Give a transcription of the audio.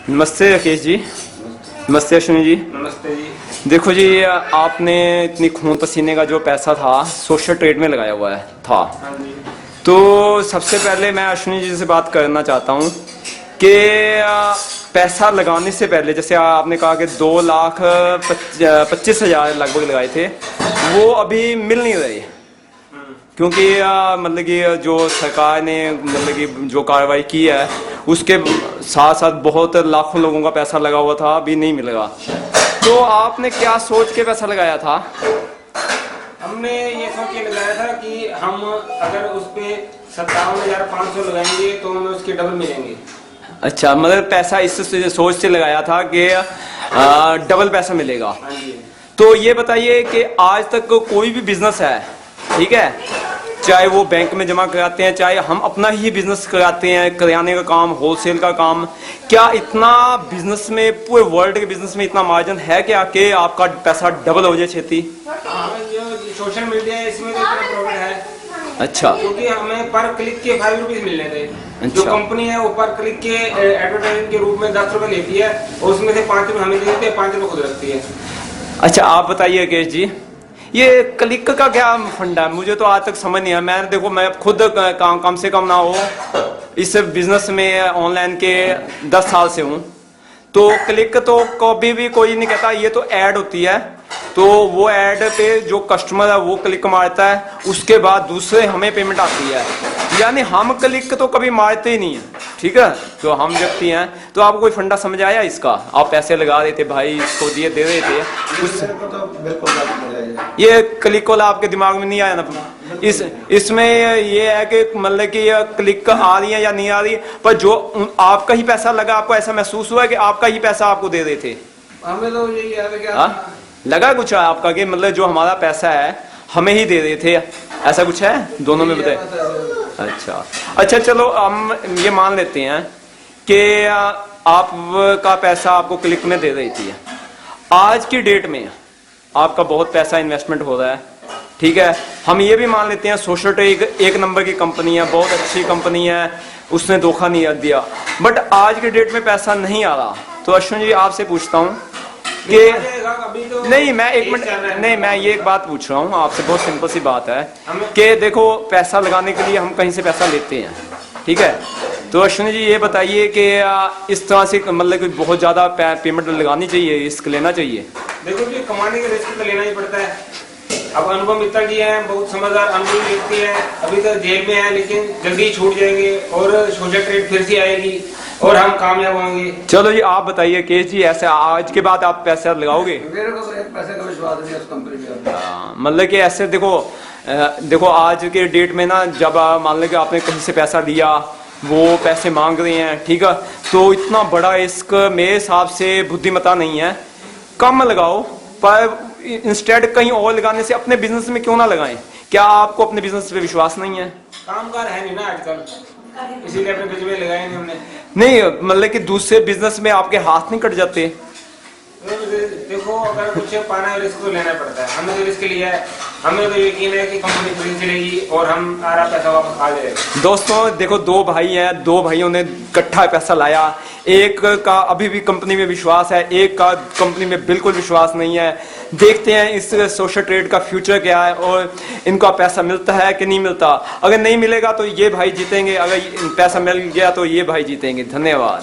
नमस्ते राकेश जी। नमस्ते अश्विनी जी। नमस्ते जी। देखो जी, आपने इतनी खून पसीने का जो पैसा था सोशल ट्रेड में लगाया हुआ था। हाँ जी। तो सबसे पहले मैं अश्विनी जी से बात करना चाहता हूँ कि पैसा लगाने से पहले, जैसे आपने कहा कि 2,25,000 लगभग लगाए थे, वो अभी मिल नहीं रहे क्योंकि मतलब कि जो सरकार ने मतलब कि जो कार्रवाई की है उसके साथ साथ बहुत लाखों लोगों का पैसा लगा हुआ था, अभी नहीं मिलेगा। तो आपने क्या सोच के पैसा लगाया था? हमने ये सोच के लगाया था कि हम अगर उस पे 57,500 लगाएंगे तो हमें उसके डबल मिलेंगे। अच्छा, मतलब पैसा इस सोच से लगाया था कि डबल पैसा मिलेगा। हाँ जी। तो ये बताइए कि आज तक कोई भी बिजनेस है, ठीक है, चाहे वो बैंक में जमा कराते हैं, चाहे हम अपना ही बिजनेस कराते हैं, करियाने का काम, होलसेल का काम, क्या इतना बिजनेस में, पूरे वर्ल्ड के बिजनेस में इतना मार्जिन है क्या कि आपका पैसा डबल हो जाए छेती? जो सोशल मीडिया है इसमें तो इतना प्रॉफिट है। अच्छा। क्योंकि हमें पर क्लिक के 5 रुपीज मिलने थे। अच्छा। जो कंपनी है वो पर क्लिक के एडवर्टाइजमेंट के रूप में 10 रुपए लेती है और उसमें से 5 रुपए हमें दे देते हैं, 5 रुपए खुद रखती है। अच्छा, आप बताइए राकेश जी, ये क्लिक का क्या फंडा है? मुझे तो आज तक समझ नहीं आया। मैं देखो, मैं खुद कम से कम ना हो इस बिजनेस में ऑनलाइन के 10 साल से हूँ। तो क्लिक तो कभी भी कोई नहीं कहता, ये तो ऐड होती है, तो वो ऐड पे जो कस्टमर है वो क्लिक मारता है, उसके बाद दूसरे हमें पेमेंट आती है। यानी हम क्लिक तो कभी मारते ही नहीं है, ठीक है, जो हम व्यक्ति हैं। तो आपको कोई फंडा समझ आया इसका? आप पैसे लगा रहे थे भाई, इसको दिए दे रहे थे कुछ, ये क्लिक वाला आपके दिमाग में नहीं आया ना? इसमें ये है कि मतलब कि ये क्लिक आ रही है या नहीं आ रही, पर जो आपका ही पैसा लगा, आपको ऐसा महसूस हुआ है कि आपका ही पैसा आपको दे रहे थे? हमें तो यही याद है कि लगा कुछ आपका कि मतलब जो हमारा पैसा है हमें ही दे रहे थे, ऐसा कुछ है? दोनों में बताए। अच्छा, चलो हम ये मान लेते हैं कि आपका पैसा आपको क्लिक में दे रही थी। आज की डेट में आपका बहुत पैसा इन्वेस्टमेंट हो रहा है, ठीक है, हम ये भी मान लेते हैं सोशल ट्रेड एक नंबर की कंपनी है, बहुत अच्छी कंपनी है, उसने धोखा नहीं दिया, बट आज की डेट में पैसा नहीं आ रहा। तो अश्विन जी आपसे पूछता हूँ कि नहीं, मैं एक मिनट, नहीं, मैं ये एक बात पूछ रहा हूँ आपसे, बहुत सिंपल सी बात है कि देखो, पैसा लगाने के लिए हम कहीं से पैसा लेते हैं, ठीक है, तो अश्विनी जी ये बताइए कि इस तरह से मतलब कि बहुत ज़्यादा पेमेंट लगानी चाहिए, रिस्क लेना चाहिए? देखो जी, कमाने के रिस्क तो लेना ही पड़ता है। अब अनुभव मित्तल जी हैं, बहुत समझदार अनुभवी व्यक्ति है, अभी तक जेल में है, लेकिन जल्दी ही छूट जाएंगे और सोशल ट्रेड फिर से आएगी और हम कामयाब होंगे। चलो जी, आप बताइए केस जी, ऐसे आज के बाद आप पैसा लगाओगे? मेरे को एक पैसे का विश्वास नहीं है उस कंपनी में। मतलब कि ऐसे देखो आज के डेट में ना, जब मान लो कि आपने कहीं से पैसा लिया, वो पैसे मांग रहे हैं, ठीक है, तो इतना बड़ा रिस्क मेरे हिसाब से बुद्धिमत्ता नहीं है। कम लगाओ, पर इंस्टेड कहीं और लगाने से अपने बिजनेस में क्यों ना लगाएं? क्या आपको अपने बिजनेस पे विश्वास नहीं है? कामगार है नहीं ना आजकल, इसीलिए अपने बिजनेस में लगाए नहीं हमने। नहीं, मतलब कि दूसरे बिजनेस में आपके हाथ नहीं कट जाते? देखो, अगर कुछ पाना है रिस्क तो लेना पड़ता है। हमने तो रिस्क लिया है, हमें तो यकीन है कि कंपनी फिर चलेगी और हम सारा पैसा वापस आ जाएगा। दोस्तों देखो, दो भाई हैं, दो भाइयों ने इकट्ठा पैसा लाया, एक का अभी भी कंपनी में विश्वास है, एक का कंपनी में बिल्कुल विश्वास नहीं है। देखते हैं इस सोशल ट्रेड का फ्यूचर क्या है और इनका पैसा मिलता है कि नहीं मिलता। अगर नहीं मिलेगा तो ये भाई जीतेंगे, अगर पैसा मिल गया तो ये भाई जीतेंगे। धन्यवाद।